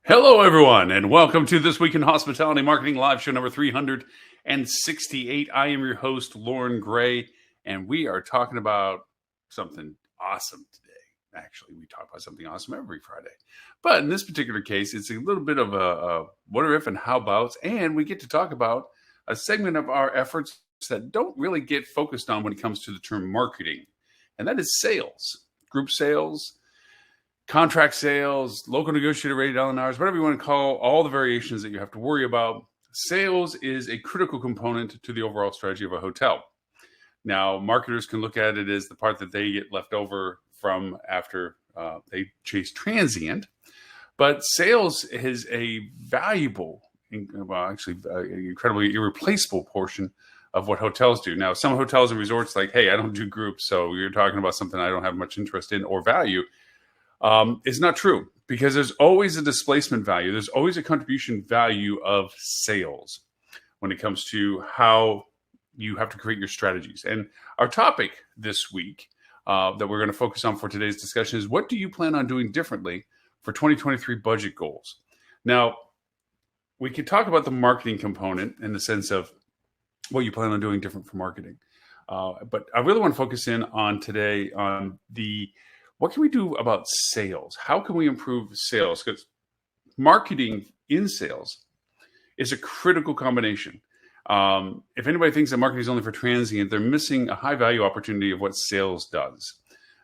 Hello, everyone, and welcome to This Week in Hospitality Marketing Live Show number 368. I am your host, Loren Gray, and we are talking about something awesome today. Actually, we talk about something awesome every Friday. But in this particular case, it's a little bit of a what if and how abouts, and we get to talk about a segment of our efforts that don't really get focused on when it comes to the term marketing, and that is sales, group sales, contract sales, local negotiated rate hours, whatever you want to call all the variations that you have to worry about. Sales is a critical component to the overall strategy of a hotel. Now, marketers can look at it as the part that they get left over from after they chase transient. But sales is a valuable, incredibly irreplaceable portion of what hotels do. Now, some hotels and resorts like, hey, I don't do groups, so you're talking about something I don't have much interest in or value. It's not true, because there's always a displacement value. There's always a contribution value of sales when it comes to how you have to create your strategies. And our topic this week that we're going to focus on for today's discussion is, what do you plan on doing differently for 2023 budget goals? Now, we could talk about the marketing component in the sense of what you plan on doing different for marketing. But I really want to focus in on today on what can we do about sales? How can we improve sales? Because marketing in sales is a critical combination. If anybody thinks that marketing is only for transient, they're missing a high value opportunity of what sales does.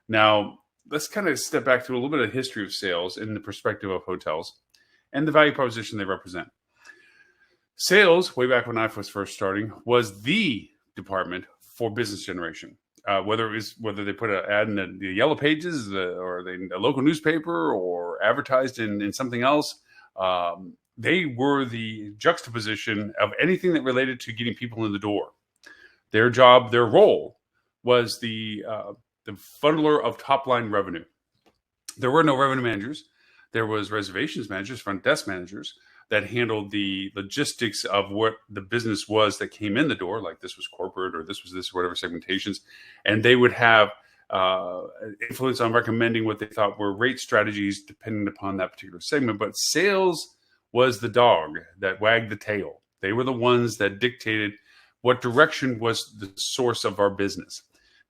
Now, let's kind of step back to a little bit of history of sales in the perspective of hotels and the value proposition they represent. Sales, way back when I was first starting, was the department for business generation. Whether they put an ad in the Yellow Pages or a local newspaper or advertised in something else, they were the juxtaposition of anything that related to getting people in the door. Their job, their role, was the funneler of top line revenue. There were no revenue managers. There was reservations managers, front desk managers that handled the logistics of what the business was that came in the door, like this was corporate or this was this, whatever segmentations. And they would have influence on recommending what they thought were rate strategies depending upon that particular segment. But sales was the dog that wagged the tail. They were the ones that dictated what direction was the source of our business.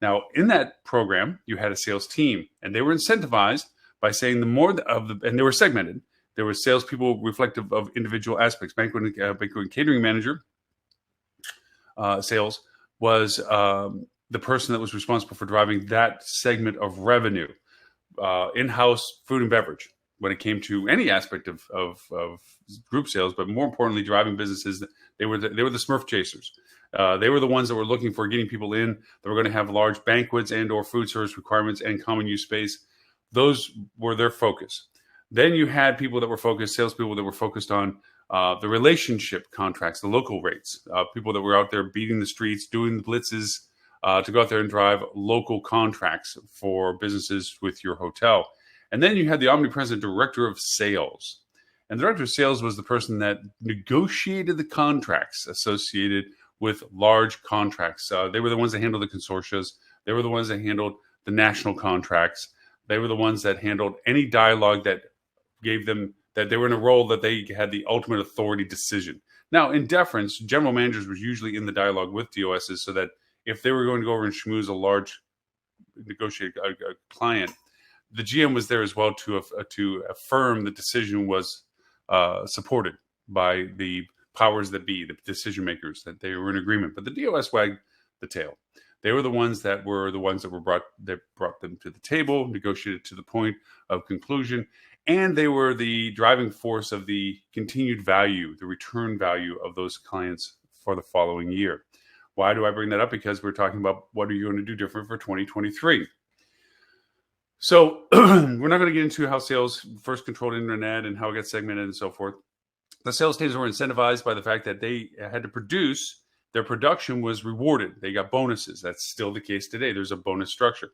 Now, in that program, you had a sales team, and they were incentivized by saying and they were segmented. There were salespeople reflective of individual aspects. Banquet and catering manager sales was the person that was responsible for driving that segment of revenue. In-house food and beverage, when it came to any aspect of group sales, but more importantly, driving businesses, they were the Smurf chasers. They were the ones that were looking for getting people in that were going to have large banquets and or food service requirements and common use space. Those were their focus. Then you had salespeople that were focused on the relationship contracts, the local rates, people that were out there beating the streets, doing the blitzes to go out there and drive local contracts for businesses with your hotel. And then you had the omnipresent director of sales. And the director of sales was the person that negotiated the contracts associated with large contracts. They were the ones that handled the consortias. They were the ones that handled the national contracts. They were the ones that handled any dialogue that gave them that they were in a role that they had the ultimate authority decision. Now, in deference, general managers were usually in the dialogue with DOSs so that if they were going to go over and schmooze a large negotiated client, the GM was there as well to affirm the decision was supported by the powers that be, the decision makers, that they were in agreement. But the DOS wagged the tail. They were the ones that brought them to the table, negotiated to the point of conclusion, and they were the driving force of the continued value, the return value of those clients for the following year. Why do I bring that up? Because we're talking about what are you going to do different for 2023. So we're not going to get into how sales first controlled internet and how it gets segmented and so forth. The sales teams were incentivized by the fact that they had to produce. Their production was rewarded. They got bonuses. That's still the case today. There's a bonus structure.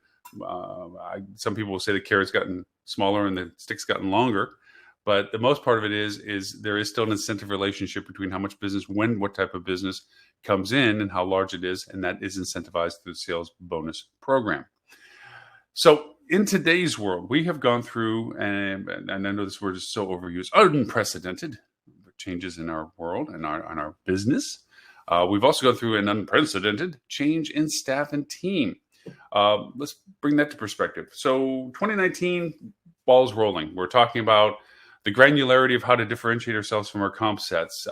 Some people will say the carrot's gotten smaller and the stick's gotten longer. But the most part of it is there is still an incentive relationship between how much business, what type of business comes in and how large it is. And that is incentivized through the sales bonus program. So in today's world, we have gone through, and I know this word is so overused, unprecedented changes in our world and our business. We've also gone through an unprecedented change in staff and team. Let's bring that to perspective. So 2019, ball's rolling. We're talking about the granularity of how to differentiate ourselves from our comp sets,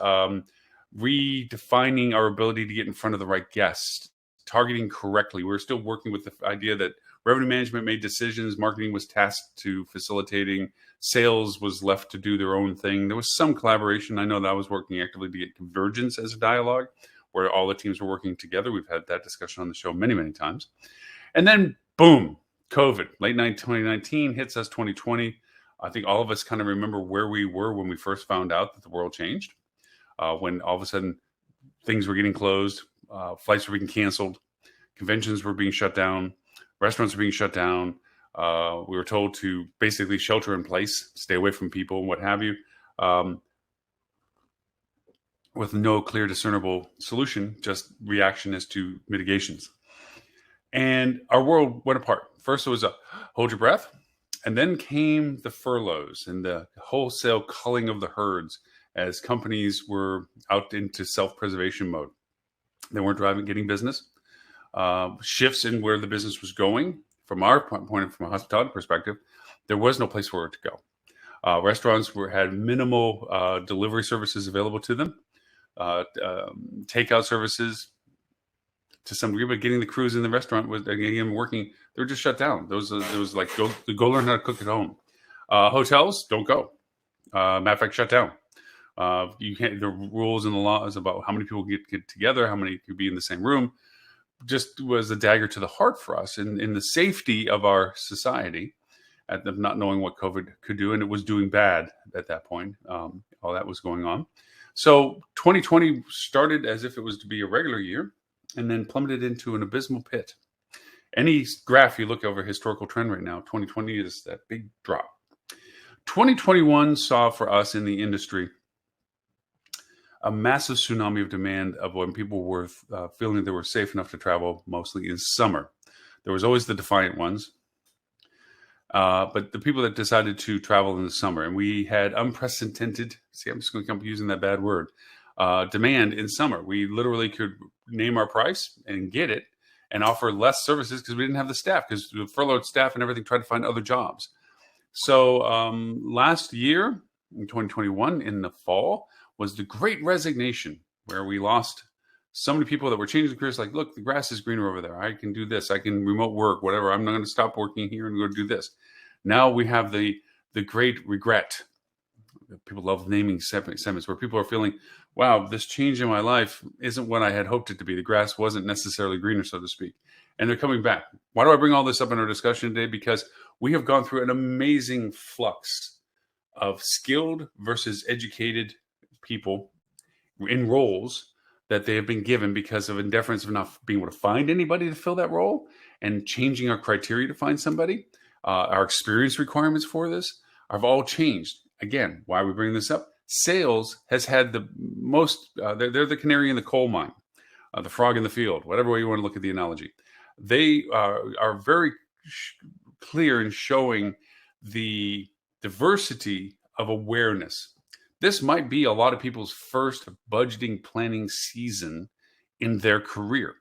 redefining our ability to get in front of the right guests, targeting correctly. We're still working with the idea that revenue management made decisions, marketing was tasked to facilitating, sales was left to do their own thing. There was some collaboration. I know that I was working actively to get convergence as a dialogue where all the teams were working together. We've had that discussion on the show many, many times. And then, boom, COVID. Late night 2019 hits us 2020. I think all of us kind of remember where we were when we first found out that the world changed, when all of a sudden things were getting closed, flights were being canceled, conventions were being shut down, restaurants were being shut down. We were told to basically shelter in place, stay away from people, and what have you, with no clear discernible solution, just reaction as to mitigations. And our world went apart. First, it was a hold your breath. And then came the furloughs and the wholesale culling of the herds as companies were out into self-preservation mode. They weren't getting business. Shifts in where the business was going. From our point, from a hospitality perspective, there was no place for it to go. Restaurants had minimal delivery services available to them. Takeout services to some degree, but getting the crews in the restaurant was getting them working. They were just shut down. Those was like go learn how to cook at home. Hotels don't go. Matter of fact, shut down. You can't. The rules and the laws about how many people get together, how many could be in the same room, just was a dagger to the heart for us in the safety of our society, at the not knowing what COVID could do, and it was doing bad at that point. All that was going on. So 2020 started as if it was to be a regular year, and then plummeted into an abysmal pit. Any graph you look over historical trend right now, 2020 is that big drop. 2021 saw for us in the industry a massive tsunami of demand of when people were feeling they were safe enough to travel, mostly in summer. There was always the defiant ones, but the people that decided to travel in the summer, and we had unprecedented, I'm just going to keep using that bad word, demand in summer. We literally could name our price and get it and offer less services because we didn't have the staff, because the furloughed staff and everything tried to find other jobs. So last year, in 2021, in the fall, was the Great Resignation, where we lost so many people that were changing careers. Like, look, the grass is greener over there. I can do this. I can remote work, whatever. I'm not going to stop working here and go do this. Now we have the great regret. People love naming segments where people are feeling, wow, this change in my life isn't what I had hoped it to be. The grass wasn't necessarily greener, so to speak. And they're coming back. Why do I bring all this up in our discussion today? Because we have gone through an amazing flux of skilled versus educated people in roles that they have been given because of indifference of not being able to find anybody to fill that role, and changing our criteria to find somebody. Our experience requirements for this have all changed. Again, why are we bringing this up? Sales has had the most, they're the canary in the coal mine, the frog in the field, whatever way you want to look at the analogy. They are very clear in showing the diversity of awareness. This might be a lot of people's first budgeting planning season in their career.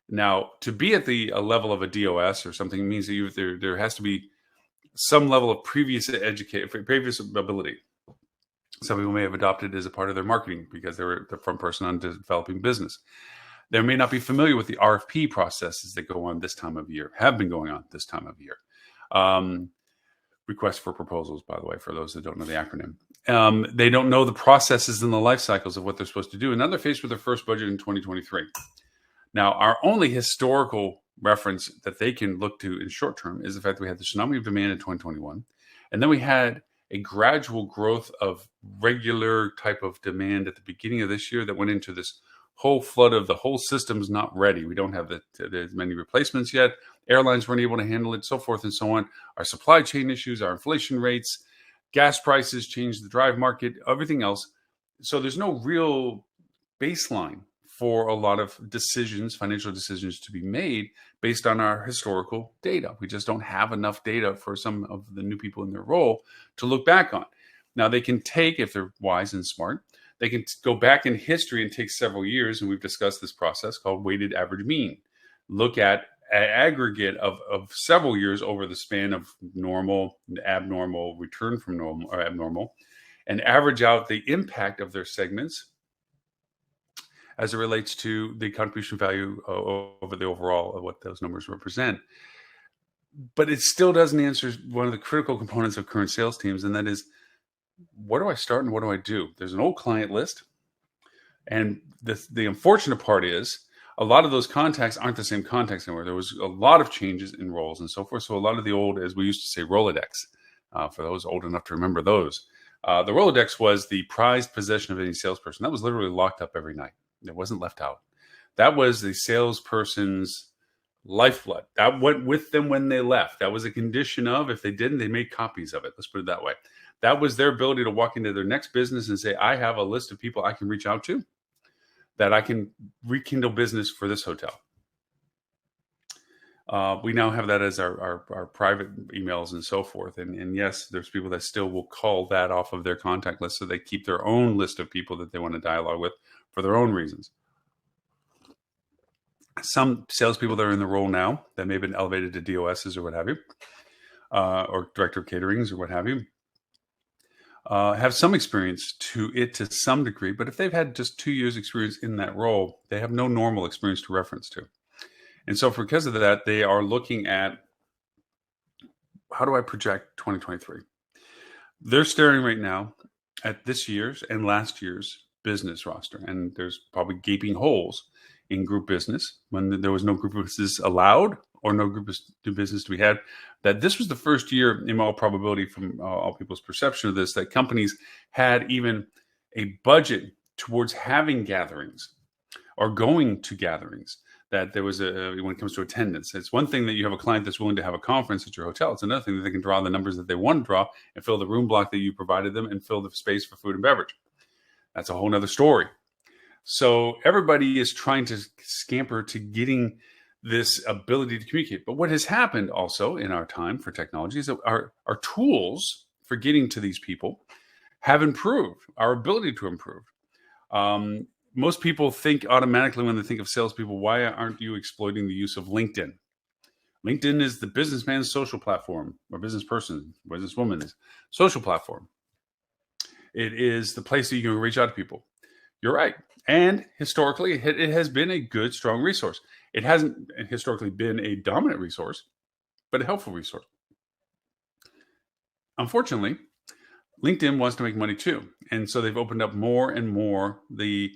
Now, to be at a level of a DOS or something means that there has to be some level of previous ability. Some people may have adopted it as a part of their marketing because they were the front person on developing business. They may not be familiar with the RFP processes that go on this time of year, have been going on this time of year. Request for proposals, by the way, for those that don't know the acronym. They don't know the processes and the life cycles of what they're supposed to do. And now they're faced with their first budget in 2023. Now, our only historical reference that they can look to in short term is the fact that we had the tsunami of demand in 2021. And then we had a gradual growth of regular type of demand at the beginning of this year that went into this whole flood of the whole system's not ready. We don't have as many replacements yet. Airlines weren't able to handle it, so forth and so on. Our supply chain issues, our inflation rates, gas prices changed the drive market, everything else. So there's no real baseline for a lot of decisions, financial decisions, to be made based on our historical data. We just don't have enough data for some of the new people in their role to look back on. Now, they can take, if they're wise and smart, they can go back in history and take several years, and we've discussed this process called weighted average mean. Look at an aggregate of several years over the span of normal, abnormal, return from normal or abnormal, and average out the impact of their segments as it relates to the contribution value over the overall of what those numbers represent. But it still doesn't answer one of the critical components of current sales teams, and that is, where do I start and what do I do? There's an old client list, and the unfortunate part is a lot of those contacts aren't the same contacts anymore. There was a lot of changes in roles and so forth. So a lot of the old, as we used to say, Rolodex, for those old enough to remember those, the Rolodex was the prized possession of any salesperson. That was literally locked up every night. It wasn't left out. That was the salesperson's lifeblood. That went with them when they left. That was a condition of, if they didn't, they made copies of it. Let's put it that way. That was their ability to walk into their next business and say, I have a list of people I can reach out to that I can rekindle business for this hotel. We now have that as our private emails and so forth. And yes, there's people that still will call that off of their contact list, so they keep their own list of people that they want to dialogue with for their own reasons. Some salespeople that are in the role now that may have been elevated to DOSs or what have you, or director of caterings or what have you, have some experience to it to some degree. But if they've had just 2 years experience in that role, they have no normal experience to reference to. And so because of that, they are looking at, how do I project 2023? They're staring right now at this year's and last year's business roster. And there's probably gaping holes in group business when there was no group business allowed or no group business to be had. That this was the first year, in all probability, from all people's perception of this, that companies had even a budget towards having gatherings or going to gatherings. That there was when it comes to attendance. It's one thing that you have a client that's willing to have a conference at your hotel. It's another thing that they can draw the numbers that they want to draw and fill the room block that you provided them and fill the space for food and beverage. That's a whole nother story. So everybody is trying to scamper to getting this ability to communicate. But what has happened also in our time for technology is that our tools for getting to these people have improved, our ability to improve. Most people think automatically when they think of salespeople, why aren't you exploiting the use of LinkedIn? LinkedIn is the businessman's social platform, or business person, businesswoman's social platform. It is the place that you can reach out to people. You're right. And historically, it has been a good, strong resource. It hasn't historically been a dominant resource, but a helpful resource. Unfortunately, LinkedIn wants to make money too. And so they've opened up more and more the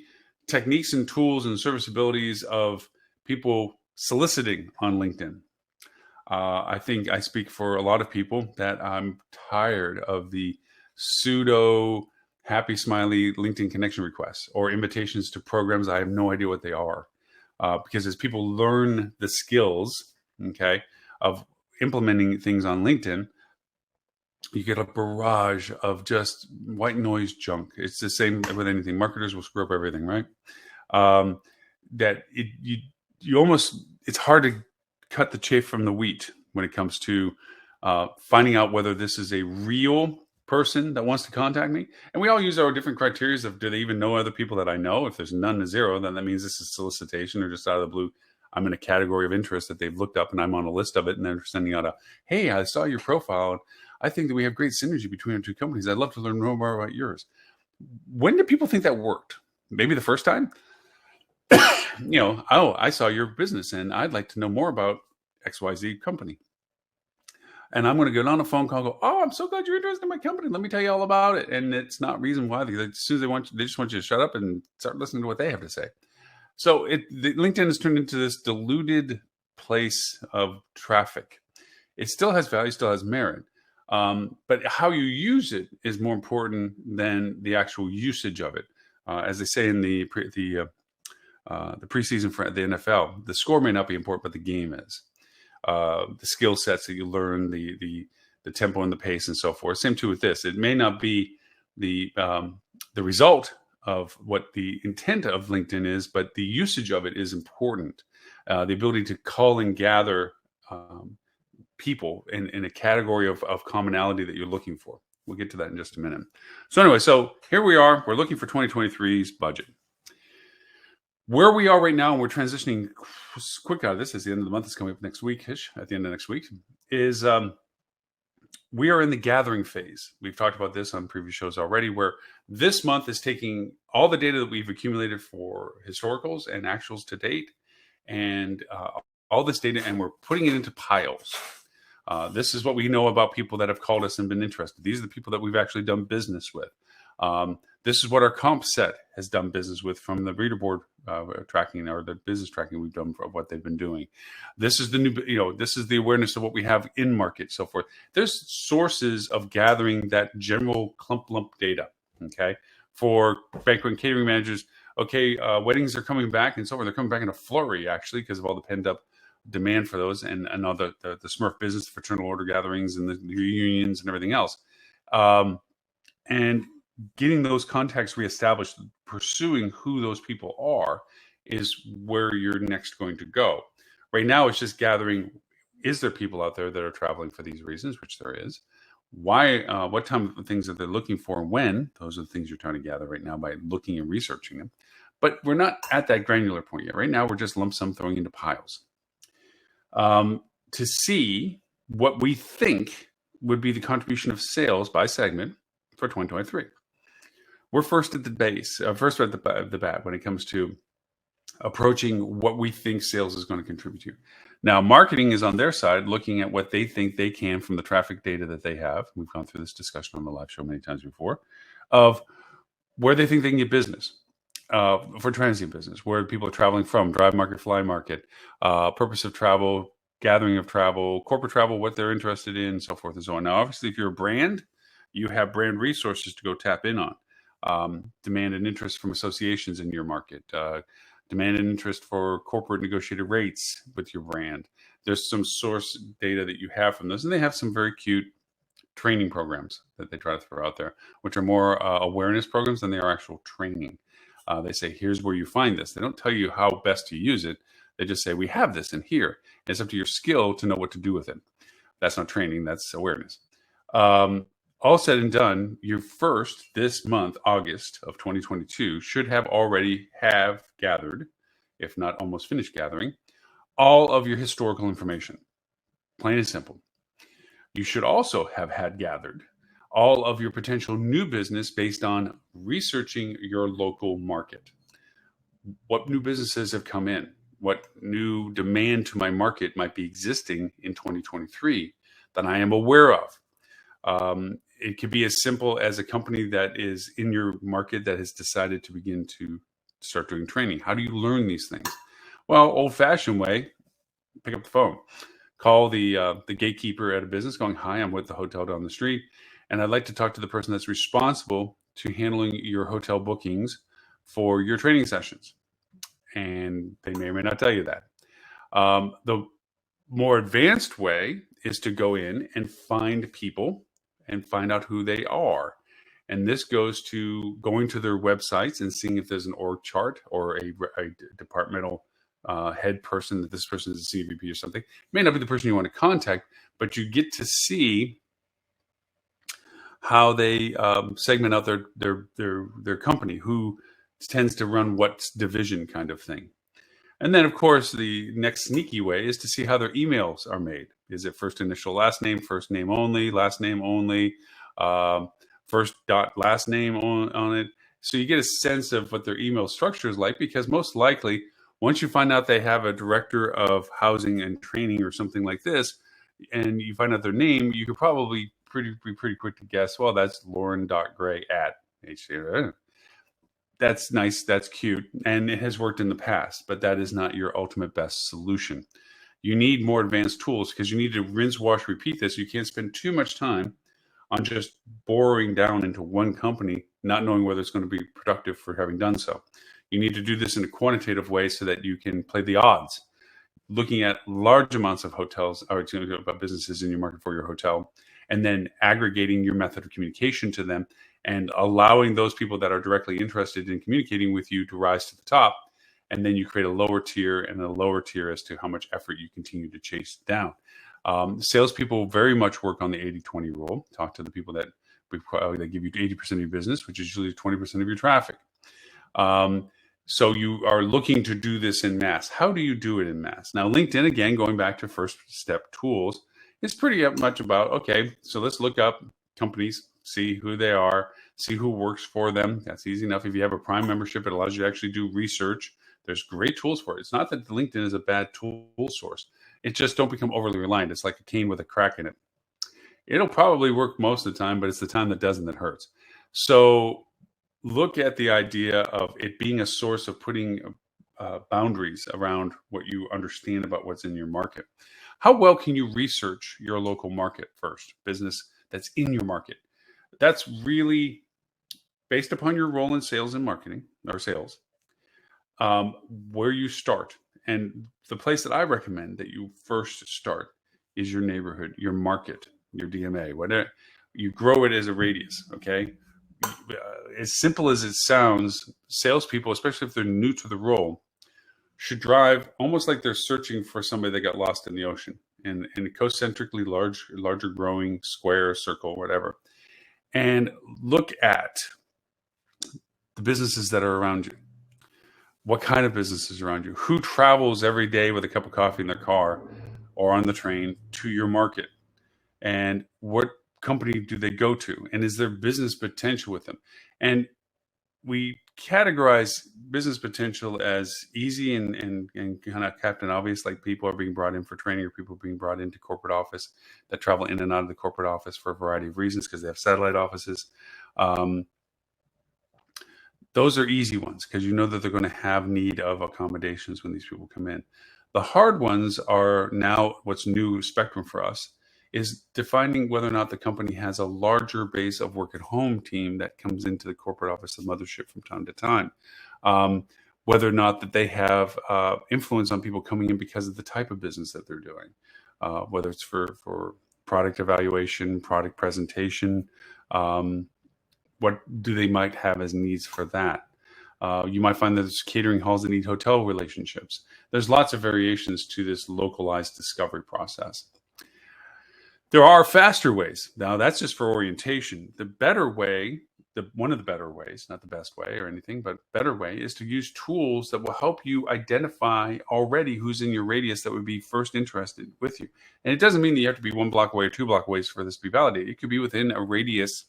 techniques and tools and serviceabilities of people soliciting on LinkedIn. I think I speak for a lot of people that I'm tired of the pseudo happy, smiley LinkedIn connection requests or invitations to programs. I have no idea what they are. Because as people learn the skills, okay, of implementing things on LinkedIn, you get a barrage of just white noise junk. It's the same with anything. Marketers will screw up everything, right? It's hard to cut the chaff from the wheat when it comes to finding out whether this is a real person that wants to contact me. And we all use our different criteria of, do they even know other people that I know? If there's none to zero, then that means this is solicitation, or just out of the blue, I'm in a category of interest that they've looked up and I'm on a list of it, and they're sending out hey, I saw your profile and I think that we have great synergy between our two companies. I'd love to learn more about yours. When do people think that worked? Maybe the first time? I saw your business and I'd like to know more about XYZ company. And I'm going to get on a phone call and go, I'm so glad you're interested in my company. Let me tell you all about it. And it's not reason why. Because as soon as they just want you to shut up and start listening to what they have to say. So LinkedIn has turned into this diluted place of traffic. It still has value, still has merit. But how you use it is more important than the actual usage of it. As they say in the preseason for the NFL, the score may not be important, but the game is. The skill sets that you learn, the tempo and the pace and so forth. Same too with this. It may not be the result of what the intent of LinkedIn is, but the usage of it is important. The ability to call and gather people in a category of commonality that you're looking for. We'll get to that in just a minute. So anyway, so here we are. We're looking for 2023's budget. Where we are right now, and we're transitioning quick out of this as the end of the month is coming up next week-ish, at the end of next week, is we are in the gathering phase. We've talked about this on previous shows already, where this month is taking all the data that we've accumulated for historicals and actuals to date, and all this data, and we're putting it into piles. This is what we know about people that have called us and been interested. These are the people that we've actually done business with. This is what our comp set has done business with from the reader board tracking or the business tracking we've done of what they've been doing. This is the new, this is the awareness of what we have in market, so forth. There's sources of gathering that general lump data. Okay, for banquet and catering managers. Okay, weddings are coming back and so forth. They're coming back in a flurry actually because of all the pent up demand for those and all the Smurf business, the fraternal order gatherings and the reunions and everything else. And getting those contacts reestablished, pursuing who those people are, is where you're next going to go. Right now, it's just gathering, is there people out there that are traveling for these reasons, which there is? Why, what time of things that they're looking for and when? Those are the things you're trying to gather right now by looking and researching them. But we're not at that granular point yet. Right now, we're just lump sum throwing into piles. To see what we think would be the contribution of sales by segment for 2023. We're first at the base, first at the bat when it comes to approaching what we think sales is going to contribute to. Now, marketing is on their side, looking at what they think they can from the traffic data that they have. We've gone through this discussion on the live show many times before, of where they think they can get business for transient business, where people are traveling from, drive market, fly market, purpose of travel, gathering of travel, corporate travel, what they're interested in, so forth and so on. Now, obviously, if you're a brand, you have brand resources to go tap in on. Demand and interest from associations in your market, demand and interest for corporate negotiated rates with your brand. There's some source data that you have from this, and they have some very cute training programs that they try to throw out there, which are more awareness programs than they are actual training. They say, here's where you find this. They don't tell you how best to use it. They just say, we have this in here. And it's up to your skill to know what to do with it. That's not training, that's awareness. All said and done, you first this month, August of 2022, should have already gathered, if not almost finished gathering, all of your historical information. Plain and simple. You should also have had gathered all of your potential new business based on researching your local market. What new businesses have come in? What new demand to my market might be existing in 2023 that I am aware of? It could be as simple as a company that is in your market that has decided to begin to start doing training. How do you learn these things? Well, old-fashioned way, pick up the phone. Call the gatekeeper at a business going, hi, I'm with the hotel down the street, and I'd like to talk to the person that's responsible to handling your hotel bookings for your training sessions. And they may or may not tell you that. The more advanced way is to go in and find people and find out who they are. And this goes to going to their websites and seeing if there's an org chart or a departmental head person, that this person is a CVP or something. It may not be the person you want to contact, but you get to see how they segment out their company, who tends to run what division kind of thing. And then, of course, the next sneaky way is to see how their emails are made. Is it first initial, last name only, last name only, first dot last name on it? So you get a sense of what their email structure is like, because most likely, once you find out they have a director of housing and training or something like this, and you find out their name, you could probably be pretty quick to guess, well, that's Loren.Gray at HCA. That's nice, that's cute, and it has worked in the past, but that is not your ultimate best solution. You need more advanced tools because you need to rinse, wash, repeat this. You can't spend too much time on just boring down into one company, not knowing whether it's going to be productive for having done so. You need to do this in a quantitative way so that you can play the odds, looking at large amounts of hotels or businesses in your market for your hotel, and then aggregating your method of communication to them and allowing those people that are directly interested in communicating with you to rise to the top. And then you create a lower tier and a lower tier as to how much effort you continue to chase down. Salespeople very much work on the 80-20 rule. Talk to the people that give you 80% of your business, which is usually 20% of your traffic. So you are looking to do this in mass. How do you do it in mass? Now, LinkedIn, again, going back to first step tools, is pretty much about, okay, so let's look up companies, see who they are, see who works for them. That's easy enough. If you have a Prime membership, it allows you to actually do research. There's great tools for it. It's not that LinkedIn is a bad tool source. It just don't become overly reliant. It's like a cane with a crack in it. It'll probably work most of the time, but it's the time that doesn't that hurts. So look at the idea of it being a source of putting boundaries around what you understand about what's in your market. How well can you research your local market first, business that's in your market? That's really based upon your role in sales and marketing or sales, where you start. And the place that I recommend that you first start is your neighborhood, your market, your DMA, whatever. You grow it as a radius, okay? As simple as it sounds, salespeople, especially if they're new to the role, should drive almost like they're searching for somebody that got lost in the ocean, in a concentrically larger growing square, circle, whatever. And look at the businesses that are around you. What kind of businesses around you? Who travels every day with a cup of coffee in their car or on the train to your market? And what company do they go to? And is there business potential with them? And we categorize business potential as easy and kind of Captain Obvious, like people are being brought in for training or people being brought into corporate office that travel in and out of the corporate office for a variety of reasons because they have satellite offices. Those are easy ones because you know that they're going to have need of accommodations when these people come in. The hard ones are now what's new spectrum for us is defining whether or not the company has a larger base of work at home team that comes into the corporate office, the mothership from time to time. Whether or not that they have influence on people coming in because of the type of business that they're doing, whether it's for product evaluation, product presentation, what do they might have as needs for that? You might find that there's catering halls that need hotel relationships. There's lots of variations to this localized discovery process. There are faster ways. Now, that's just for orientation. The better way, one of the better ways, not the best way or anything, but better way is to use tools that will help you identify already who's in your radius that would be first interested with you. And it doesn't mean that you have to be 1 block away or 2 block away for this to be validated. It could be within a radius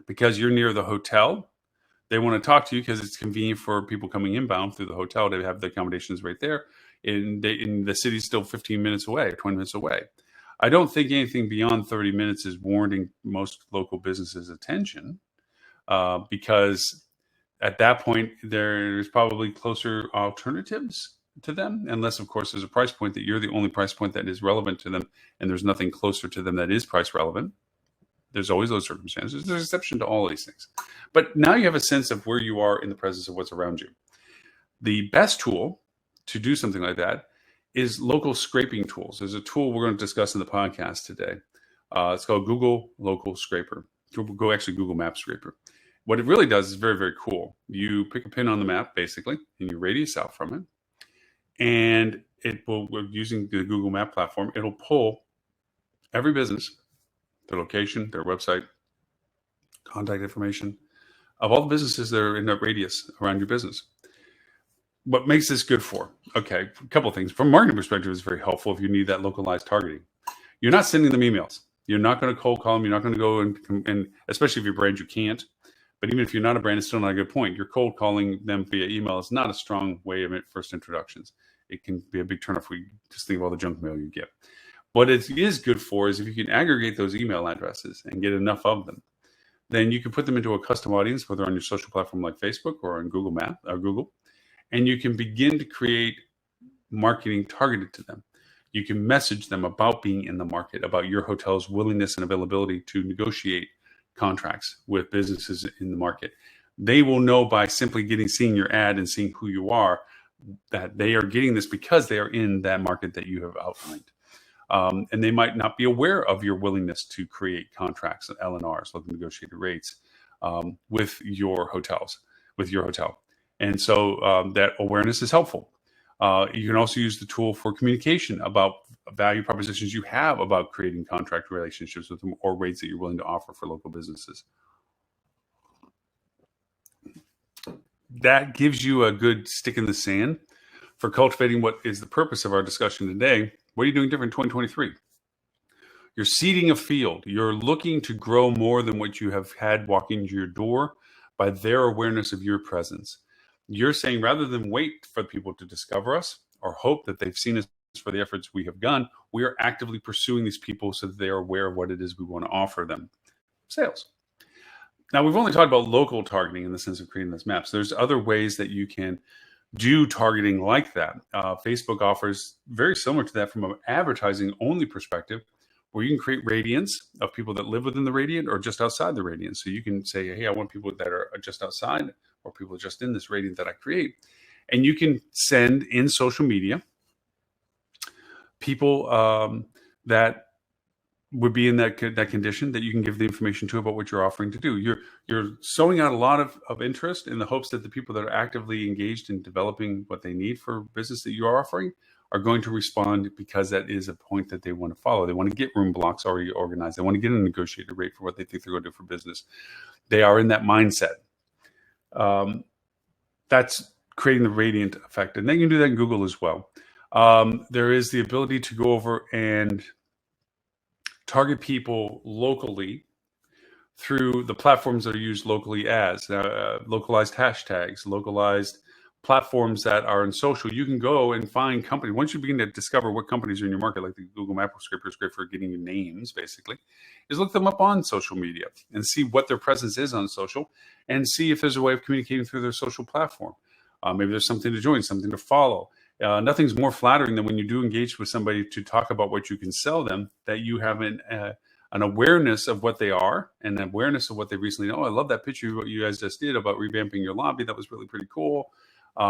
because you're near the hotel. They want to talk to you because it's convenient for people coming inbound through the hotel to have the accommodations right there. In the city's still 15 minutes away or 20 minutes away. I don't think anything beyond 30 minutes is warranting most local businesses' attention because at that point, there's probably closer alternatives to them, unless, of course, there's a price point that you're the only price point that is relevant to them, and there's nothing closer to them that is price relevant. There's always those circumstances. There's an exception to all these things. But now you have a sense of where you are in the presence of what's around you. The best tool to do something like that is local scraping tools. There's a tool we're going to discuss in the podcast today. It's called Google Local Scraper. Google Map Scraper. What it really does is very, very cool. You pick a pin on the map, basically, and you radius out from it. And it will, using the Google Map platform, it'll pull every business, their location, their website, contact information, of all the businesses that are in that radius around your business. What makes this good for? Okay, a couple of things. From a marketing perspective, it's very helpful if you need that localized targeting. You're not sending them emails. You're not going to cold call them. You're not going to go and especially if you're a brand, you can't. But even if you're not a brand, it's still not a good point. You're cold calling them via email. It's not a strong way of first introductions. It can be a big turnoff if we just think of all the junk mail you get. What it is good for is if you can aggregate those email addresses and get enough of them, then you can put them into a custom audience, whether on your social platform like Facebook or on Google Map or Google. And you can begin to create marketing targeted to them. You can message them about being in the market, about your hotel's willingness and availability to negotiate contracts with businesses in the market. They will know by simply seeing your ad and seeing who you are that they are getting this because they are in that market that you have outlined. And they might not be aware of your willingness to create contracts and L&Rs, local negotiated rates, with your hotels, with your hotel. And so that awareness is helpful. You can also use the tool for communication about value propositions you have about creating contract relationships with them or rates that you're willing to offer for local businesses. That gives you a good stick in the sand for cultivating what is the purpose of our discussion today. What are you doing different in 2023? You're seeding a field. You're looking to grow more than what you have had walking into your door by their awareness of your presence. You're saying rather than wait for people to discover us or hope that they've seen us for the efforts we have done, we are actively pursuing these people so that they are aware of what it is we want to offer them. Sales. Now, we've only talked about local targeting in the sense of creating those maps. There's other ways that you can do targeting like that. Facebook offers very similar to that from an advertising only perspective, where you can create radiance of people that live within the radiant or just outside the radiant. So you can say, hey, I want people that are just outside or people just in this radiant that I create. And you can send in social media people that would be in that condition that you can give the information to about what you're offering to do. You're sowing out a lot of interest in the hopes that the people that are actively engaged in developing what they need for business that you are offering are going to respond, because that is a point that they want to follow. They want to get room blocks already organized. They want to get a negotiated rate for what they think they're going to do for business. They are in that mindset. That's creating the radiant effect. And then you can do that in Google as well. There is the ability to go over and target people locally through the platforms that are used locally as localized hashtags, localized platforms that are in social. You can go and find companies. Once you begin to discover what companies are in your market, like the Google Map Scraper is great for getting you names, basically, is look them up on social media and see what their presence is on social and see if there's a way of communicating through their social platform. Maybe there's something to join, something to follow. Nothing's more flattering than when you do engage with somebody to talk about what you can sell them, that you have an awareness of what they are and an awareness of what they recently know. I love that picture what you guys just did about revamping your lobby. That was really pretty cool. We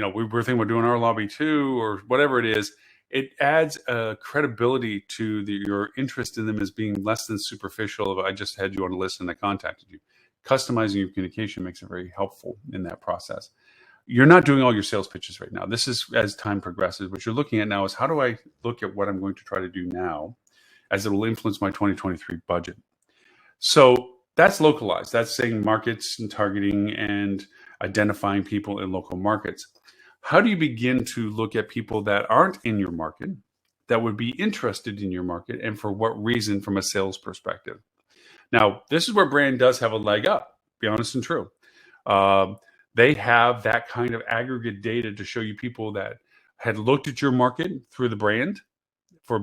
were thinking about doing our lobby too, or whatever it is. It adds a credibility to your interest in them as being less than superficial of, I just had you on a list and I contacted you. Customizing your communication makes it very helpful in that process. You're not doing all your sales pitches right now. This is as time progresses. What you're looking at now is, how do I look at what I'm going to try to do now as it will influence my 2023 budget? So that's localized. That's saying markets and targeting and identifying people in local markets. How do you begin to look at people that aren't in your market, that would be interested in your market, and for what reason from a sales perspective? Now, this is where brand does have a leg up, be honest and true. They have that kind of aggregate data to show you people that had looked at your market through the brand for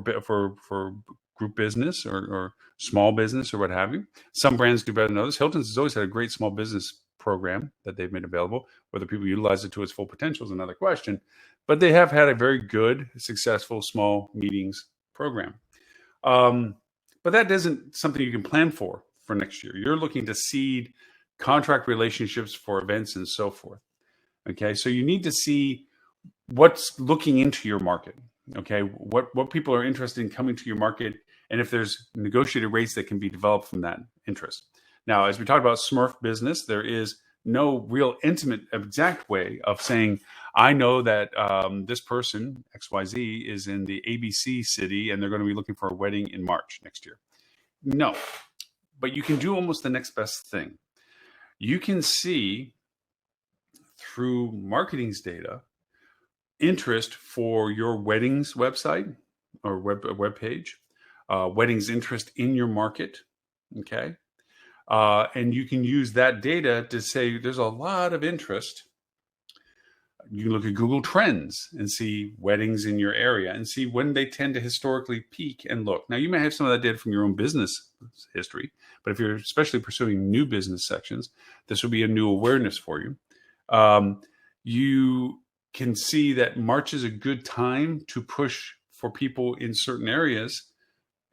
group business or small business or what have you. Some brands do better than others. Hilton's has always had a great small business program that they've made available. Whether people utilize it to its full potential is another question. But they have had a very good, successful small meetings program. But that isn't something you can plan for next year. You're looking to seed contract relationships for events and so forth. Okay, so you need to see what's looking into your market. Okay, what people are interested in coming to your market, and if there's negotiated rates that can be developed from that interest. Now, as we talked about Smurf business, there is no real intimate exact way of saying, I know that this person, XYZ, is in the ABC city and they're going to be looking for a wedding in March next year. No, but you can do almost the next best thing. You can see through marketing's data interest for your weddings website or web page, weddings interest in your market. Okay. And you can use that data to say there's a lot of interest. You can look at Google Trends and see weddings in your area and see when they tend to historically peak and look. Now, you may have some of that data from your own business history, but if you're especially pursuing new business sections, this will be a new awareness for you. You can see that March is a good time to push for people in certain areas,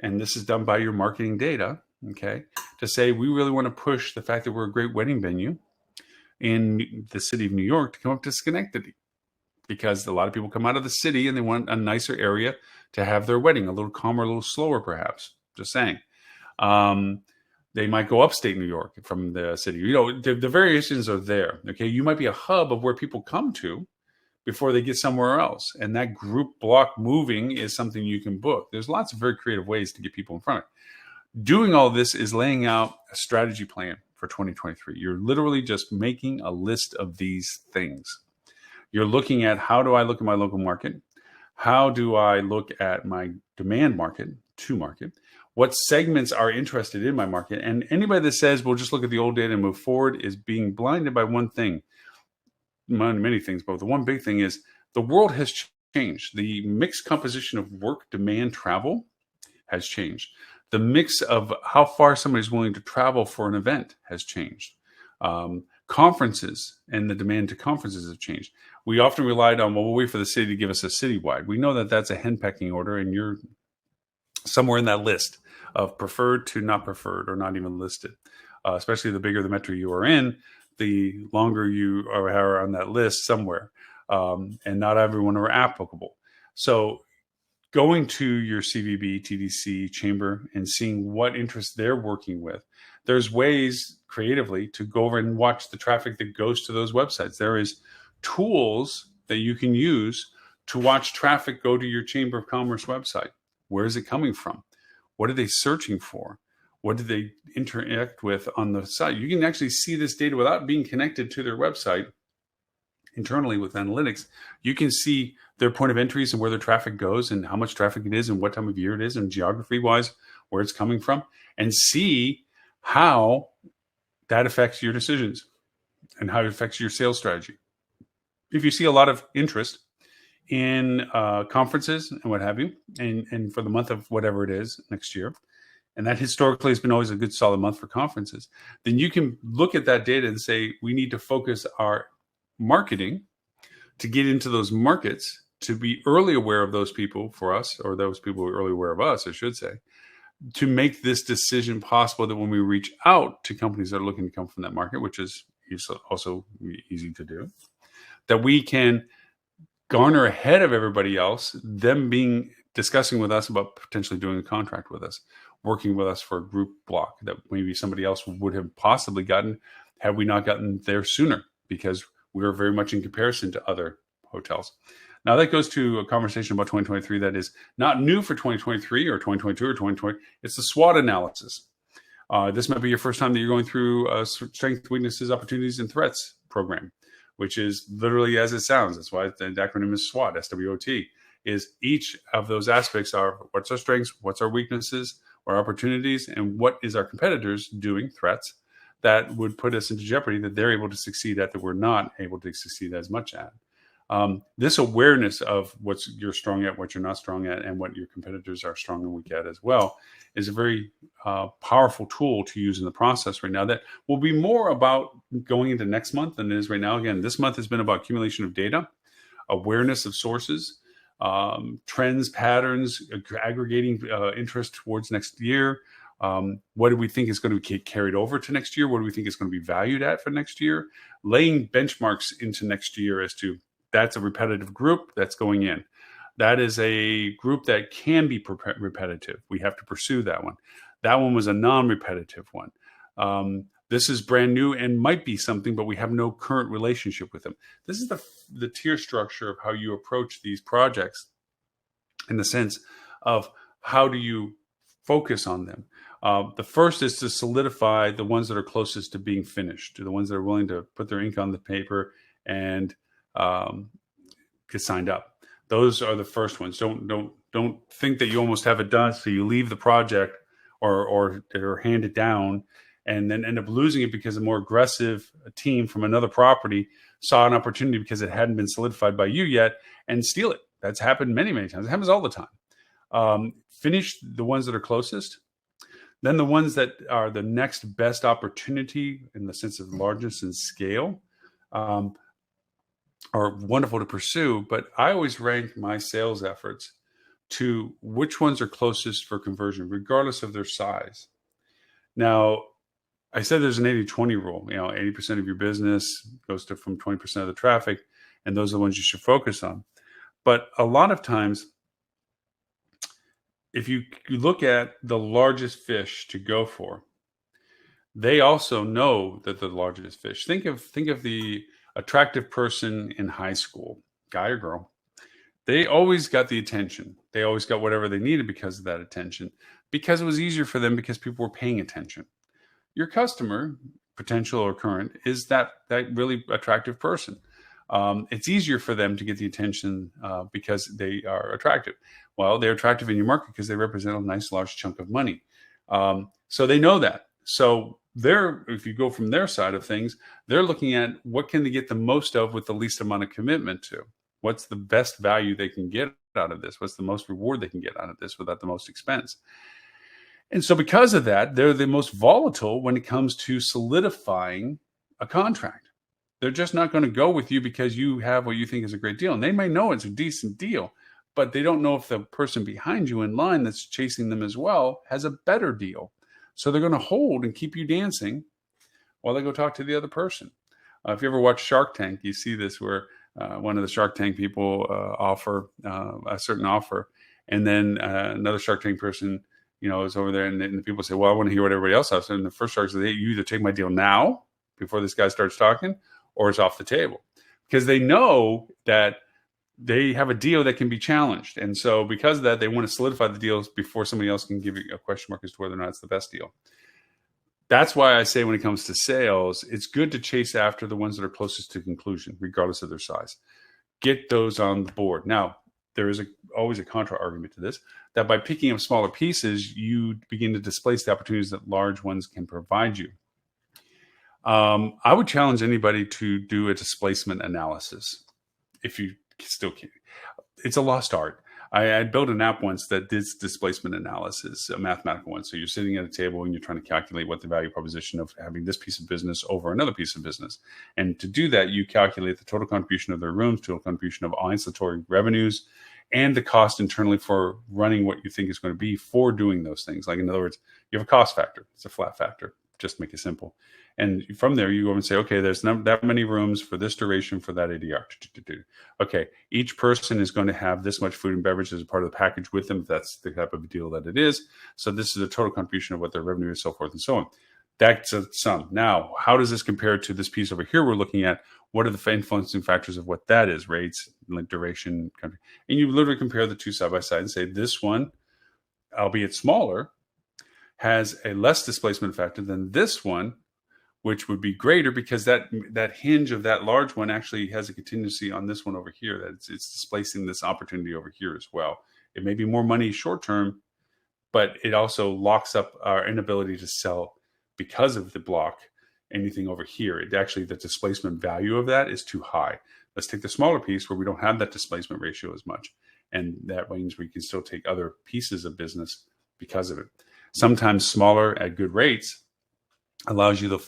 and this is done by your marketing data, okay, to say we really want to push the fact that we're a great wedding venue in the city of New York to come up to Schenectady, because a lot of people come out of the city and they want a nicer area to have their wedding a little calmer, a little slower, perhaps. Just saying. They might go upstate New York from the city. The variations are there. Okay, you might be a hub of where people come to before they get somewhere else, and that group block moving is something you can book. There's lots of very creative ways to get people in front of it. Doing all this is laying out a strategy plan for 2023. You're literally just making a list of these things. You're looking at, how do I look at my local market? How do I look at my demand market to market? What segments are interested in my market? And anybody that says, we'll just look at the old data and move forward, is being blinded by one thing. Many things, but the one big thing is the world has changed. The mixed composition of work, demand, travel has changed. The mix of how far somebody's willing to travel for an event has changed. Conferences and the demand to conferences have changed. We often relied on, we'll wait for the city to give us a citywide. We know that that's a henpecking order, and you're somewhere in that list of preferred to not preferred or not even listed. Especially the bigger the metro you are in, the longer you are on that list somewhere. And not everyone are applicable. So going to your CVB, TDC, chamber, and seeing what interests they're working with. There's ways creatively to go over and watch the traffic that goes to those websites. There is tools that you can use to watch traffic go to your Chamber of Commerce website. Where is it coming from? What are they searching for? What do they interact with on the site? You can actually see this data without being connected to their website. Internally with analytics, you can see their point of entries and where their traffic goes and how much traffic it is and what time of year it is and geography-wise where it's coming from, and see how that affects your decisions and how it affects your sales strategy. If you see a lot of interest in conferences and what have you, and for the month of whatever it is next year, and that historically has been always a good solid month for conferences, then you can look at that data and say, we need to focus our marketing to get into those markets, to be early aware of those people for us, or those people who are early aware of us, I should say, to make this decision possible, that when we reach out to companies that are looking to come from that market, which is also easy to do, that we can garner ahead of everybody else, them discussing with us about potentially doing a contract with us, working with us for a group block that maybe somebody else would have possibly gotten had we not gotten there sooner, because we are very much in comparison to other hotels. Now that goes to a conversation about 2023 that is not new for 2023 or 2022 or 2020. It's the SWOT analysis. This might be your first time that you're going through a strengths, weaknesses, opportunities, and threats program, which is literally as it sounds. That's why the acronym is SWOT, S-W-O-T, is each of those aspects are what's our strengths, what's our weaknesses, what are opportunities, and what is our competitors doing, threats, that would put us into jeopardy that they're able to succeed at that we're not able to succeed as much at. This awareness of what you're strong at, what you're not strong at, and what your competitors are strong and weak at as well is a very powerful tool to use in the process right now that will be more about going into next month than it is right now. Again, this month has been about accumulation of data, awareness of sources, trends, patterns, aggregating interest towards next year. What do we think is going to get carried over to next year? What do we think is going to be valued at for next year? Laying benchmarks into next year as to that's a repetitive group that's going in. That is a group that can be repetitive. We have to pursue that one. That one was a non-repetitive one. This is brand new and might be something, but we have no current relationship with them. This is the tier structure of how you approach these projects in the sense of how do you focus on them. The first is to solidify the ones that are closest to being finished, to the ones that are willing to put their ink on the paper and get signed up. Those are the first ones. Don't think that you almost have it done, so you leave the project or hand it down and then end up losing it because a more aggressive team from another property saw an opportunity because it hadn't been solidified by you yet and steal it. That's happened many, many times. It happens all the time. Finish the ones that are closest. Then the ones that are the next best opportunity in the sense of largest and scale are wonderful to pursue. But I always rank my sales efforts to which ones are closest for conversion, regardless of their size. Now, I said there's an 80-20 rule. 80% of your business goes to from 20% of the traffic, and those are the ones you should focus on. But a lot of times, if you look at the largest fish to go for, they also know that the largest fish. Think of the attractive person in high school, guy or girl. They always got the attention. They always got whatever they needed because of that attention, because it was easier for them because people were paying attention. Your customer, potential or current, is that really attractive person. It's easier for them to get the attention because they are attractive. Well, they're attractive in your market because they represent a nice large chunk of money. So they know that. So if you go from their side of things, they're looking at what can they get the most of with the least amount of commitment to. What's the best value they can get out of this? What's the most reward they can get out of this without the most expense? And so because of that, they're the most volatile when it comes to solidifying a contract. They're just not going to go with you because you have what you think is a great deal. And they may know it's a decent deal, but they don't know if the person behind you in line that's chasing them as well has a better deal. So they're going to hold and keep you dancing while they go talk to the other person. If you ever watch Shark Tank, you see this where one of the Shark Tank people offer a certain offer, and then another Shark Tank person, is over there, and the people say, "Well, I want to hear what everybody else has." And the first Shark says, "You either take my deal now before this guy starts talking, or it's off the table," because they know that they have a deal that can be challenged, and so because of that, they want to solidify the deals before somebody else can give you a question mark as to whether or not it's the best deal. That's why I say when it comes to sales, it's good to chase after the ones that are closest to conclusion, regardless of their size. Get those on the board. Now, there is always a contra argument to this, that by picking up smaller pieces, you begin to displace the opportunities that large ones can provide you. I would challenge anybody to do a displacement analysis if you still can. It's a lost art. I built an app once that did displacement analysis, a mathematical one. So you're sitting at a table and you're trying to calculate what the value proposition of having this piece of business over another piece of business. And to do that, you calculate the total contribution of their rooms, total contribution of ancillary revenues, and the cost internally for running what you think is going to be for doing those things. Like, in other words, you have a cost factor. It's a flat factor. Just make it simple. And from there, you go and say, okay, there's that many rooms for this duration for that ADR. Okay, each person is going to have this much food and beverage as a part of the package with them, if that's the type of deal that it is. So this is a total contribution of what their revenue is, so forth and so on. That's a sum. Now, how does this compare to this piece over here we're looking at? What are the influencing factors of what that is? Rates, duration, country. And you literally compare the two side by side and say, this one, albeit smaller, has a less displacement factor than this one, which would be greater because that hinge of that large one actually has a contingency on this one over here, that it's displacing this opportunity over here as well. It may be more money short term, but it also locks up our inability to sell because of the block anything over here. It actually, the displacement value of that is too high. Let's take the smaller piece where we don't have that displacement ratio as much. And that means we can still take other pieces of business because of it. Sometimes smaller at good rates allows you the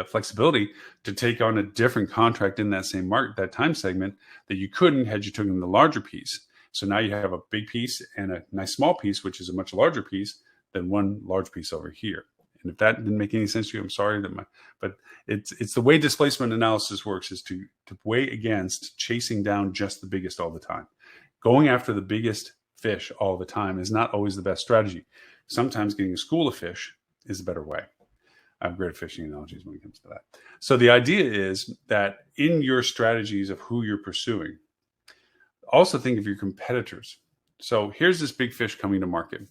flexibility to take on a different contract in that same market, that time segment, that you couldn't had you taken the larger piece. So now you have a big piece and a nice small piece, which is a much larger piece than one large piece over here. And if that didn't make any sense to you, I'm sorry. But it's the way displacement analysis works, is to weigh against chasing down just the biggest all the time. Going after the biggest fish all the time is not always the best strategy. Sometimes getting a school of fish is a better way. I'm great at fishing analogies when it comes to that. So the idea is that in your strategies of who you're pursuing, also think of your competitors. So here's this big fish coming to market.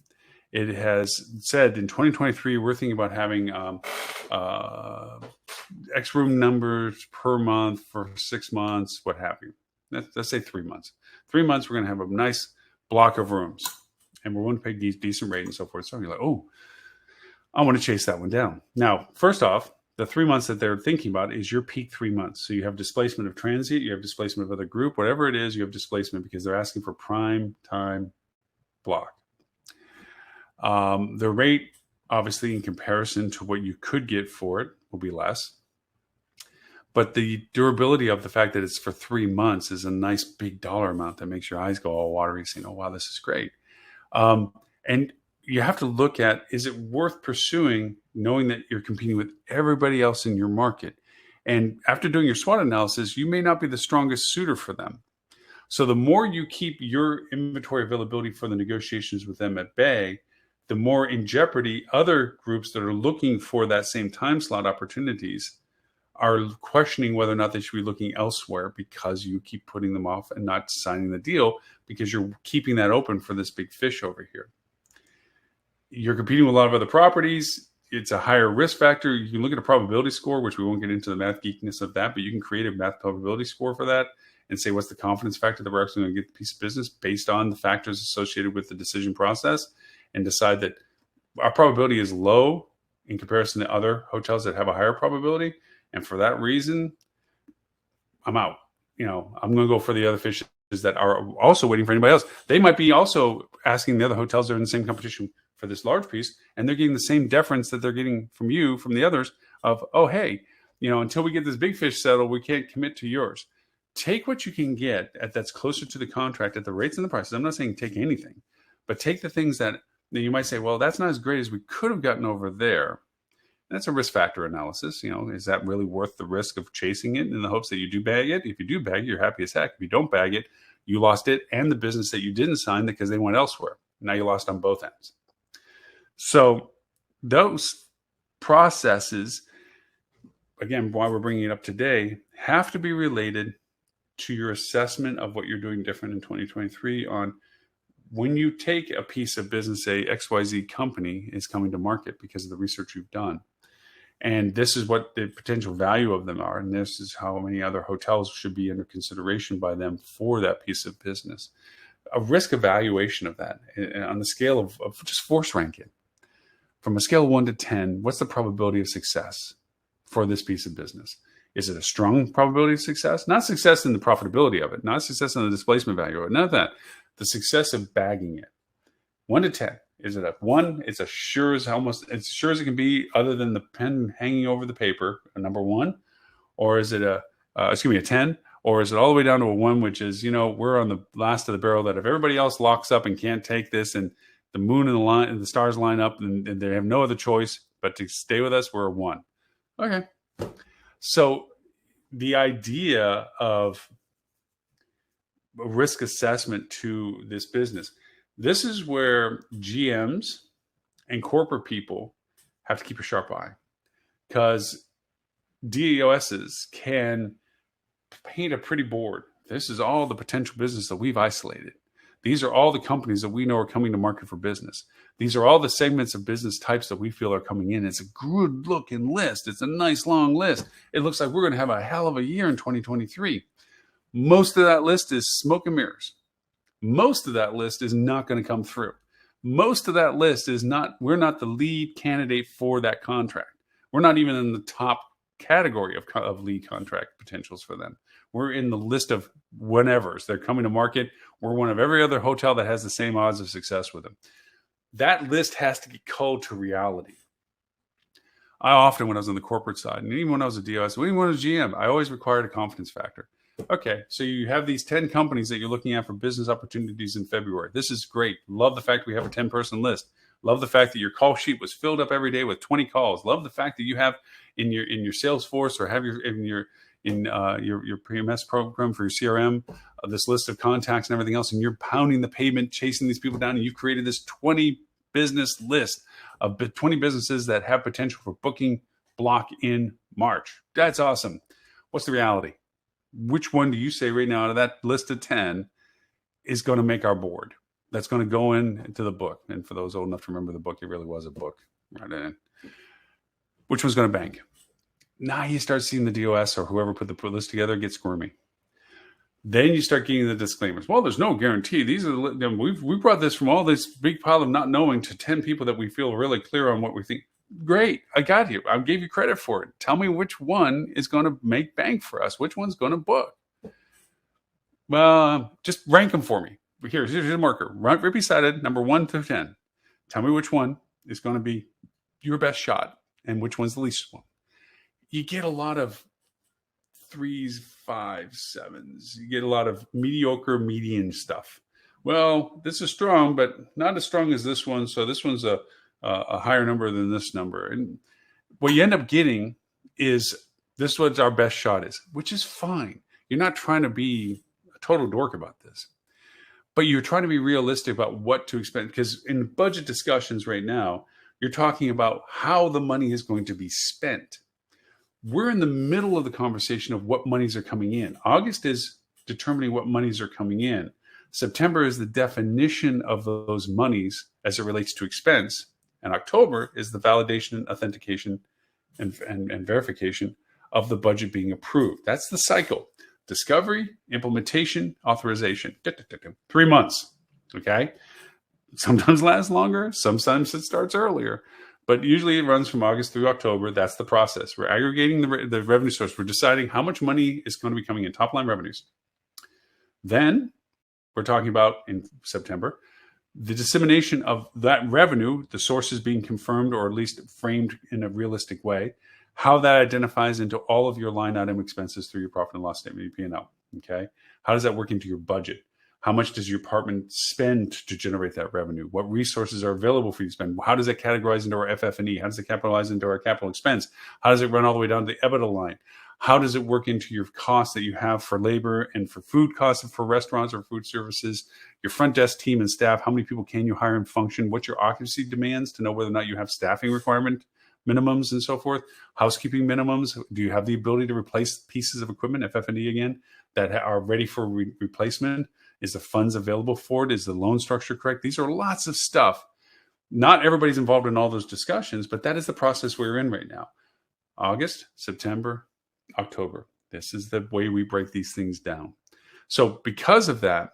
It has said in 2023, we're thinking about having X room numbers per month for 6 months, what have you. Let's say 3 months. 3 months, we're going to have a nice block of rooms, and we're going to pay decent rate and so forth. So you're like, oh, I want to chase that one down. Now, first off, the 3 months that they're thinking about is your peak 3 months. So you have displacement of transient, you have displacement of other group, whatever it is, you have displacement because they're asking for prime time block. The rate, obviously, in comparison to what you could get for it, will be less. But the durability of the fact that it's for 3 months is a nice big dollar amount that makes your eyes go all watery, saying, oh, wow, this is great. And you have to look at, is it worth pursuing, knowing that you're competing with everybody else in your market? And after doing your SWOT analysis, you may not be the strongest suitor for them. So the more you keep your inventory availability for the negotiations with them at bay, the more in jeopardy other groups that are looking for that same time slot opportunities are questioning whether or not they should be looking elsewhere because you keep putting them off and not signing the deal because you're keeping that open for this big fish over here. You're competing with a lot of other properties. It's a higher risk factor. You can look at a probability score, which we won't get into the math geekiness of that, but you can create a math probability score for that and say, what's the confidence factor that we're actually going to get the piece of business based on the factors associated with the decision process, and decide that our probability is low in comparison to other hotels that have a higher probability. And for that reason, I'm out. I'm going to go for the other fishes that are also waiting for anybody else. They might be also asking the other hotels that are in the same competition for this large piece, and they're getting the same deference that they're getting from you, from the others, of, oh, hey, until we get this big fish settled, we can't commit to yours. Take what you can get that's closer to the contract at the rates and the prices. I'm not saying take anything, but take the things that you might say, well, that's not as great as we could have gotten over there. That's a risk factor analysis. Is that really worth the risk of chasing it in the hopes that you do bag it? If you do bag it, you're happy as heck. If you don't bag it, you lost it and the business that you didn't sign because they went elsewhere. Now you lost on both ends. So those processes, again, why we're bringing it up today, have to be related to your assessment of what you're doing different in 2023 on when you take a piece of business, say XYZ company is coming to market because of the research you've done. And this is what the potential value of them are. And this is how many other hotels should be under consideration by them for that piece of business. A risk evaluation of that on the scale of just force rank it. From a scale of 1 to 10, what's the probability of success for this piece of business? Is it a strong probability of success? Not success in the profitability of it, not success in the displacement value of it, none of that. The success of bagging it. 1 to 10. Is it a 1? It's as sure as it can be, other than the pen hanging over the paper, a number 1? Or is it a 10? Or is it all the way down to a 1, which is, we're on the last of the barrel, that if everybody else locks up and can't take this, and the moon and the stars line up, and they have no other choice but to stay with us, we're a 1. Okay. So the idea of risk assessment to this business, this is where GMs and corporate people have to keep a sharp eye, because DOSs can paint a pretty board. This is all the potential business that we've isolated. These are all the companies that we know are coming to market for business. These are all the segments of business types that we feel are coming in. It's a good looking list. It's a nice long list. It looks like we're going to have a hell of a year in 2023. Most of that list is smoke and mirrors. Most of that list is not going to come through. Most of that list is not, we're not the lead candidate for that contract. We're not even in the top category of lead contract potentials for them. We're in the list of whenevers. They're coming to market. We're one of every other hotel that has the same odds of success with them. That list has to get culled to reality. I often, when I was on the corporate side, and even when I was a DOS, even when I was a GM, I always required a confidence factor. Okay, so you have these 10 companies that you're looking at for business opportunities in February. This is great. Love the fact we have a 10-person list. Love the fact that your call sheet was filled up every day with 20 calls. Love the fact that you have in your Salesforce, or have in your PMS program for your CRM, this list of contacts and everything else, and you're pounding the pavement, chasing these people down, and you've created this 20 business list of 20 businesses that have potential for booking block in March. That's awesome. What's the reality? Which one do you say right now out of that list of 10 is going to make our board? That's going to go into the book. And for those old enough to remember the book, it really was a book. Right in. Which one's going to bank? Now you start seeing the DOS or whoever put the list together get squirmy. Then you start getting the disclaimers. Well, there's no guarantee. These are we brought this from all this big pile of not knowing to 10 people that we feel really clear on what we think. Great, I got you. I gave you credit for it. Tell me which one is going to make bank for us. Which one's going to book? Well, just rank them for me. Here's a marker. Right beside it, number 1 through 10. Tell me which one is going to be your best shot and which one's the least one. You get a lot of 3s, 5s, 7s. You get a lot of mediocre, median stuff. Well, this is strong, but not as strong as this one. So this one's a higher number than this number. And what you end up getting is this one's our best shot is, which is fine. You're not trying to be a total dork about this. But you're trying to be realistic about what to expend, because in budget discussions right now, you're talking about how the money is going to be spent. We're in the middle of the conversation of what monies are coming in. August is determining what monies are coming in. September is the definition of those monies as it relates to expense. And October is the validation and authentication and verification of the budget being approved. That's the cycle. Discovery, implementation, authorization. 3 months. Okay. Sometimes lasts longer. Sometimes it starts earlier. But usually it runs from August through October. That's the process. We're aggregating the revenue source. We're deciding how much money is going to be coming in, top line revenues. Then we're talking about in September, the dissemination of that revenue, the sources being confirmed or at least framed in a realistic way, how that identifies into all of your line item expenses through your profit and loss statement, your P&L. Okay. How does that work into your budget? How much does your department spend to generate that revenue? What resources are available for you to spend? How does that categorize into our FF&E? How does it capitalize into our capital expense? How does it run all the way down to the EBITDA line? How does it work into your costs that you have for labor and for food costs for restaurants or food services? Your front desk team and staff, how many people can you hire and function? What's your occupancy demands to know whether or not you have staffing requirement minimums and so forth? Housekeeping minimums. Do you have the ability to replace pieces of equipment, FF&E again, that are ready for replacement? Is the funds available for it? Is the loan structure correct? These are lots of stuff. Not everybody's involved in all those discussions, but that is the process we're in right now. August, September, October. This is the way we break these things down. So because of that,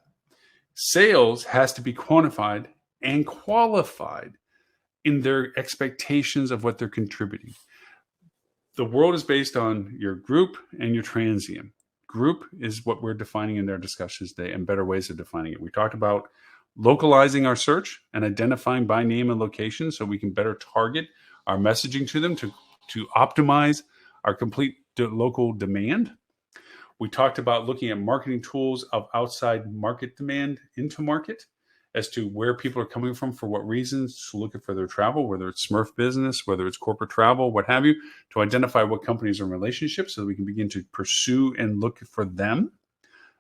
sales has to be quantified and qualified in their expectations of what they're contributing. The world is based on your group and your transient. Group is what we're defining in our discussions today and better ways of defining it. We talked about localizing our search and identifying by name and location so we can better target our messaging to them to optimize our complete local demand. We talked about looking at marketing tools of outside market demand into market as to where people are coming from, for what reasons, to look at for their travel, whether it's Smurf business, whether it's corporate travel, what have you, to identify what companies are in relationships so that we can begin to pursue and look for them,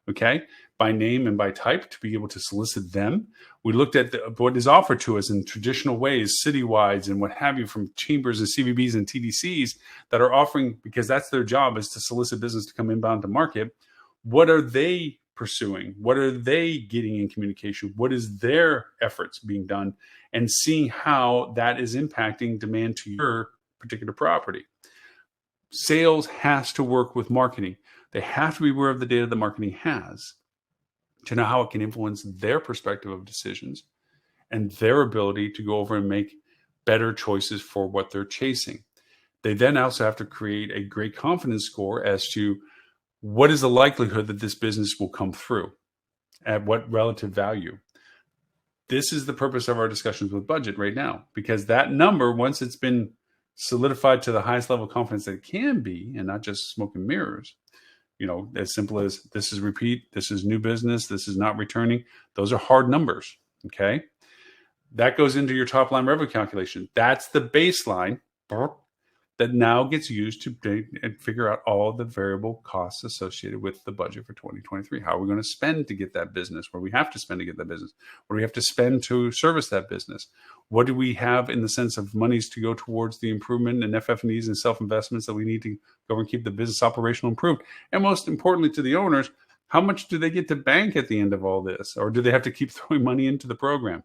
okay, by name and by type, to be able to solicit them. We looked at what is offered to us in traditional ways, citywides and what have you, from chambers and CVBs and TDCs that are offering, because that's their job, is to solicit business to come inbound to market. What are they pursuing? What are they getting in communication? What is their efforts being done? And seeing how that is impacting demand to your particular property. Sales has to work with marketing. They have to be aware of the data that marketing has to know how it can influence their perspective of decisions and their ability to go over and make better choices for what they're chasing. They then also have to create a great confidence score as to what is the likelihood that this business will come through at what relative value. This is the purpose of our discussions with budget right now, because that number, once it's been solidified to the highest level of confidence that it can be, and not just smoke and mirrors, you know, as simple as this is repeat, this is new business, this is not returning. Those are hard numbers. Okay. That goes into your top line revenue calculation. That's the baseline that now gets used to figure out all the variable costs associated with the budget for 2023. How are we going to spend to get that business? Where we have to spend to get that business? What do we have to spend to service that business? What do we have in the sense of monies to go towards the improvement and FF&Es and self-investments that we need to go and keep the business operational improved? And most importantly to the owners, how much do they get to bank at the end of all this? Or do they have to keep throwing money into the program?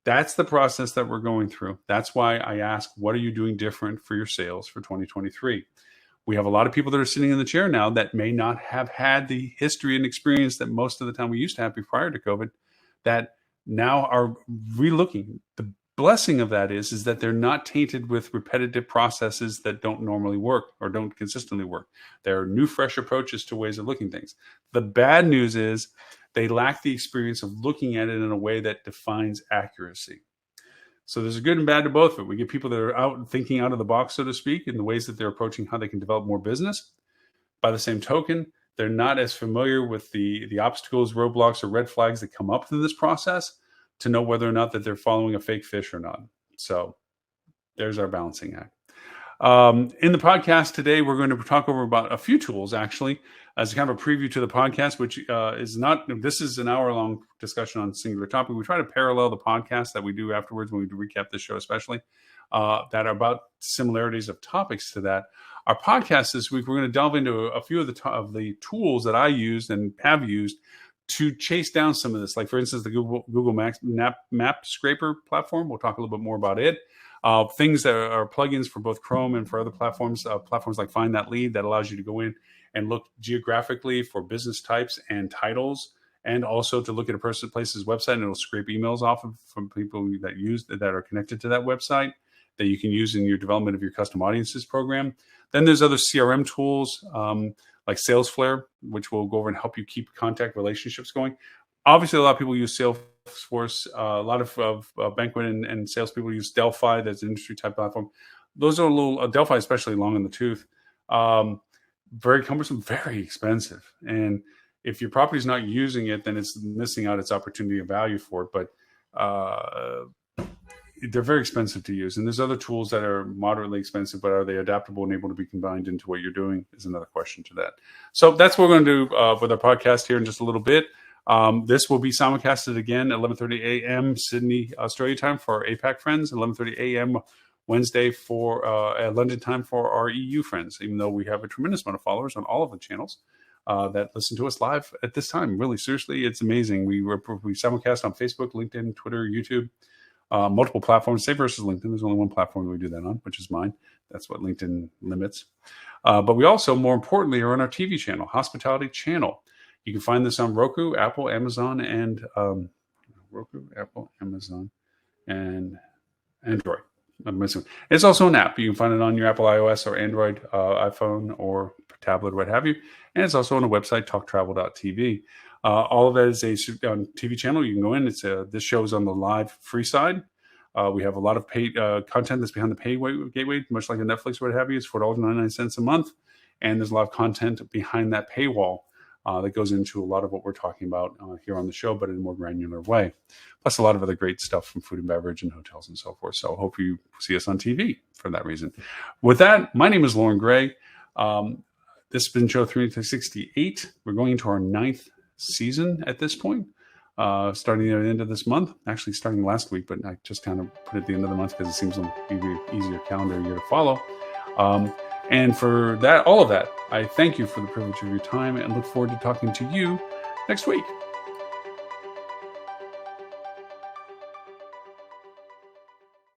That's the process that we're going through. That's why I ask, what are you doing different for your sales for 2023? We have a lot of people that are sitting in the chair now that may not have had the history and experience that most of the time we used to have prior to COVID, that now are relooking. The blessing of that is that they're not tainted with repetitive processes that don't normally work or don't consistently work. There are new, fresh approaches to ways of looking at things. The bad news is they lack the experience of looking at it in a way that defines accuracy. So there's a good and bad to both of it. We get people that are out thinking out of the box, so to speak, in the ways that they're approaching how they can develop more business. By the same token, they're not as familiar with the obstacles, roadblocks, or red flags that come up through this process to know whether or not that they're following a fake fish or not. So there's our balancing act. In the podcast today, we're going to talk over about a few tools, actually, as kind of a preview to the podcast, which this is an hour-long discussion on a singular topic. We try to parallel the podcast that we do afterwards when we recap the show, especially, that are about similarities of topics to that. Our podcast this week, we're going to delve into a few of the tools that I used and have used to chase down some of this. Like, for instance, the Google Map Scraper platform. We'll talk a little bit more about it. Things that are plugins for both Chrome and for other platforms, platforms like Find That Lead, that allows you to go in and look geographically for business types and titles, and also to look at a place's website, and it'll scrape emails off from people that are connected to that website that you can use in your development of your custom audiences program. Then there's other CRM tools like Salesforce, which will go over and help you keep contact relationships going. Obviously, a lot of people use Salesforce. A lot of banquet and salespeople use Delphi. That's an industry type platform. Those are a little Delphi, especially long in the tooth. Very cumbersome, very expensive. And if your property is not using it, then it's missing out its opportunity and value for it. But they're very expensive to use. And there's other tools that are moderately expensive, but are they adaptable and able to be combined into what you're doing is another question to that. So that's what we're going to do with our podcast here in just a little bit. This will be simulcasted again at 11:30 a.m. Sydney, Australia time for our APAC friends, 11:30 a.m. Wednesday for London time for our EU friends, even though we have a tremendous amount of followers on all of the channels that listen to us live at this time. Really, seriously, it's amazing. We simulcast on Facebook, LinkedIn, Twitter, YouTube, multiple platforms. Say versus LinkedIn, there's only one platform that we do that on, which is mine. That's what LinkedIn limits. But we also, more importantly, are on our TV channel, Hospitality Channel. You can find this on Roku, Apple, Amazon, and Android. It's also an app. You can find it on your Apple iOS or Android, iPhone or tablet, what have you. And it's also on the website, talktravel.tv. All of that is a TV channel. You can go in. This show is on the live free side. We have a lot of paid content that's behind the pay gateway, much like a Netflix or what have you. It's $4.99 a month. And there's a lot of content behind that paywall that goes into a lot of what we're talking about here on the show, but in a more granular way. Plus a lot of other great stuff from food and beverage and hotels and so forth. So hope you see us on TV for that reason. With that, my name is Loren Gray. This has been show 368. We're going into our 9th season at this point, starting at the end of this month. Actually starting last week, but I just kind of put it at the end of the month because it seems like an easier calendar year to follow. And for that, all of that, I thank you for the privilege of your time and look forward to talking to you next week.